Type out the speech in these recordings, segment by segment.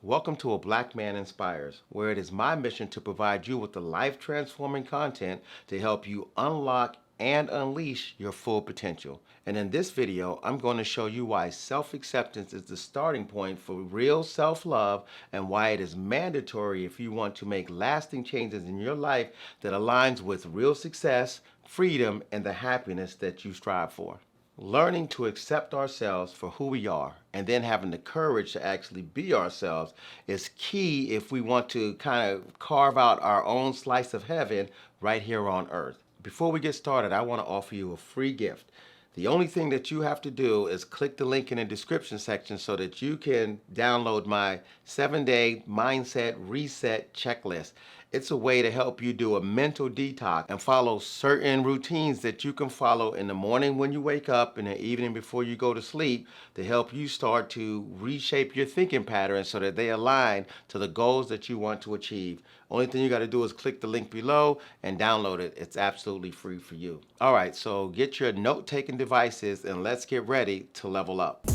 Welcome to A Black Man Inspires, where it is my mission to provide you with the life transforming content to help you unlock and unleash your full potential. And in this video, I'm going to show you why self acceptance is the starting point for real self love and why it is mandatory if you want to make lasting changes in your life that aligns with real success, freedom, and the happiness that you strive for. Learning to accept ourselves for who we are and then having the courage to actually be ourselves is key if we want to kind of carve out our own slice of heaven right here on earth. Before we get started, I want to offer you a free gift. The only thing that you have to do is click the link in the description section so that you can download my 7-day mindset reset checklist. It's a way to help you do a mental detox and follow certain routines that you can follow in the morning when you wake up and the evening before you go to sleep to help you start to reshape your thinking patterns so that they align to the goals that you want to achieve. Only thing you got to do is click the link below and download it. It's absolutely free for you. All right, so get your note-taking devices and let's get ready to level up.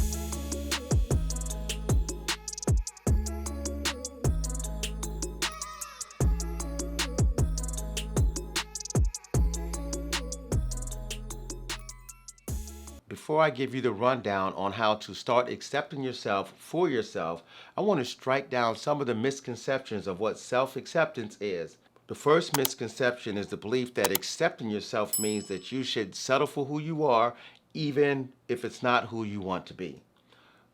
Before I give you the rundown on how to start accepting yourself for yourself, I want to strike down some of the misconceptions of what self-acceptance is. The first misconception is the belief that accepting yourself means that you should settle for who you are, even if it's not who you want to be.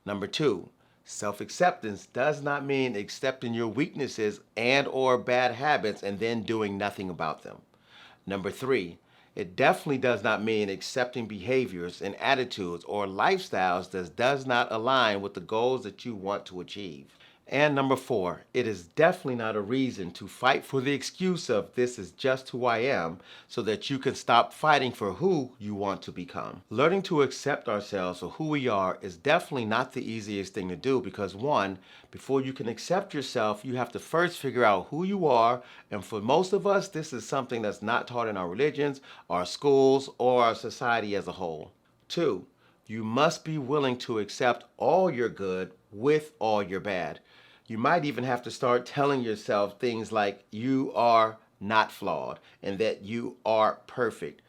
Number two, self-acceptance does not mean accepting your weaknesses and or bad habits and then doing nothing about them. Number three, it definitely does not mean accepting behaviors and attitudes or lifestyles that does not align with the goals that you want to achieve. And number four, it is definitely not a reason to fight for the excuse of this is just who I am so that you can stop fighting for who you want to become. Learning to accept ourselves for who we are is definitely not the easiest thing to do because one, before you can accept yourself, you have to first figure out who you are. And for most of us, this is something that's not taught in our religions, our schools, or our society as a whole. Two, you must be willing to accept all your good with all your bad. You might even have to start telling yourself things like you are not flawed and that you are perfect.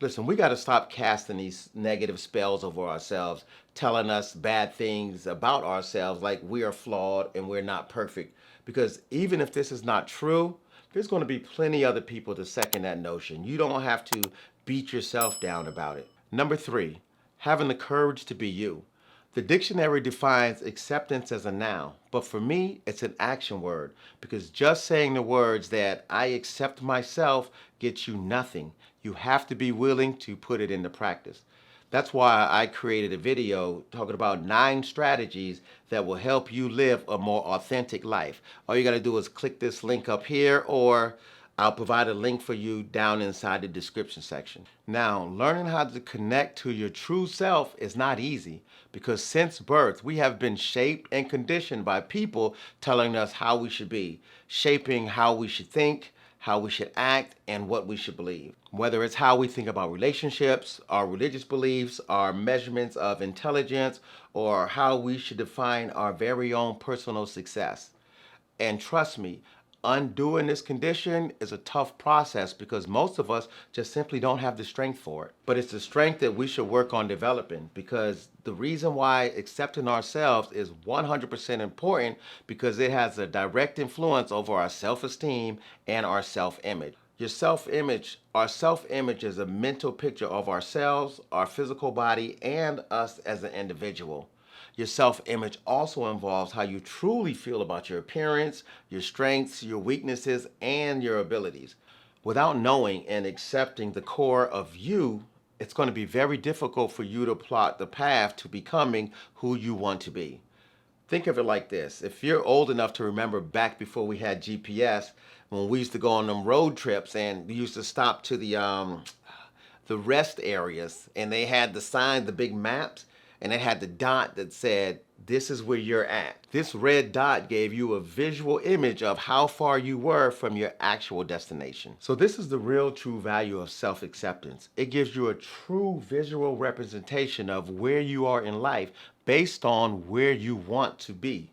Listen, we got to stop casting these negative spells over ourselves, telling us bad things about ourselves like we are flawed and we're not perfect. Because even if this is not true, there's going to be plenty other people to second that notion. You don't have to beat yourself down about it. Number three, having the courage to be you. The dictionary defines acceptance as a noun, but for me, it's an action word because just saying the words that I accept myself gets you nothing. You have to be willing to put it into practice. That's why I created a video talking about 9 strategies that will help you live a more authentic life. All you got to do is click this link up here or I'll provide a link for you down inside the description section. Now, learning how to connect to your true self is not easy because since birth, we have been shaped and conditioned by people telling us how we should be, shaping how we should think, how we should act, and what we should believe. Whether it's how we think about relationships, our religious beliefs, our measurements of intelligence, or how we should define our very own personal success. And trust me, undoing this condition is a tough process because most of us just simply don't have the strength for it. But it's the strength that we should work on developing because the reason why accepting ourselves is 100% important because it has a direct influence over our self-esteem and our self-image. Our self-image is a mental picture of ourselves, our physical body, and us as an individual. Your self-image also involves how you truly feel about your appearance, your strengths, your weaknesses, and your abilities. Without knowing and accepting the core of you, it's going to be very difficult for you to plot the path to becoming who you want to be. Think of it like this. If you're old enough to remember back before we had GPS, when we used to go on them road trips and we used to stop to the rest areas and they had the sign, the big maps, and it had the dot that said, this is where you're at. This red dot gave you a visual image of how far you were from your actual destination. So this is the real true value of self-acceptance. It gives you a true visual representation of where you are in life based on where you want to be.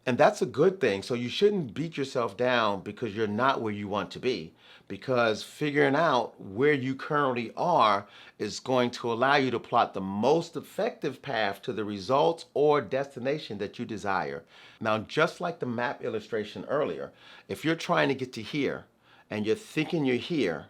And that's a good thing. So you shouldn't beat yourself down because you're not where you want to be. Because figuring out where you currently are is going to allow you to plot the most effective path to the results or destination that you desire. Now, just like the map illustration earlier, if you're trying to get to here and you're thinking you're here,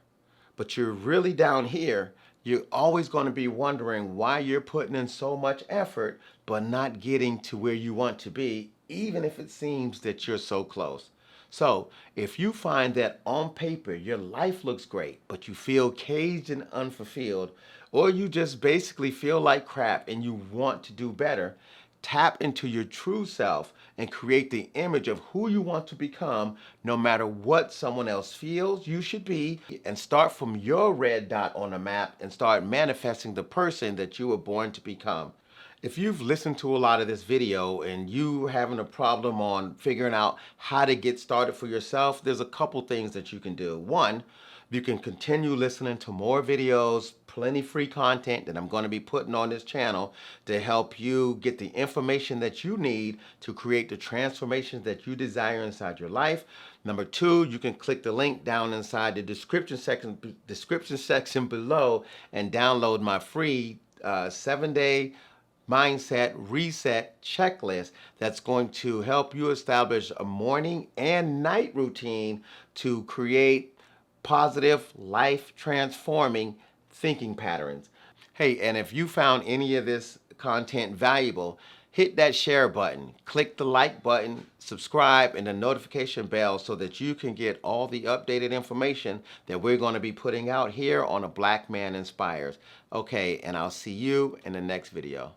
but you're really down here, you're always going to be wondering why you're putting in so much effort but not getting to where you want to be, even if it seems that you're so close. So, if you find that on paper your life looks great, but you feel caged and unfulfilled, or you just basically feel like crap and you want to do better, tap into your true self and create the image of who you want to become, no matter what someone else feels you should be, and start from your red dot on the map and start manifesting the person that you were born to become. If you've listened to a lot of this video and you having a problem on figuring out how to get started for yourself, there's a couple things that you can do. One, you can continue listening to more videos, plenty free content that I'm going to be putting on this channel to help you get the information that you need to create the transformations that you desire inside your life. Number two, you can click the link down inside the description section below and download my free 7-day mindset reset checklist that's going to help you establish a morning and night routine to create positive, life transforming thinking patterns. Hey, and if you found any of this content valuable, hit that share button, click the like button, subscribe, and the notification bell so that you can get all the updated information that we're going to be putting out here on A Black Man Inspires. Okay, and I'll see you in the next video.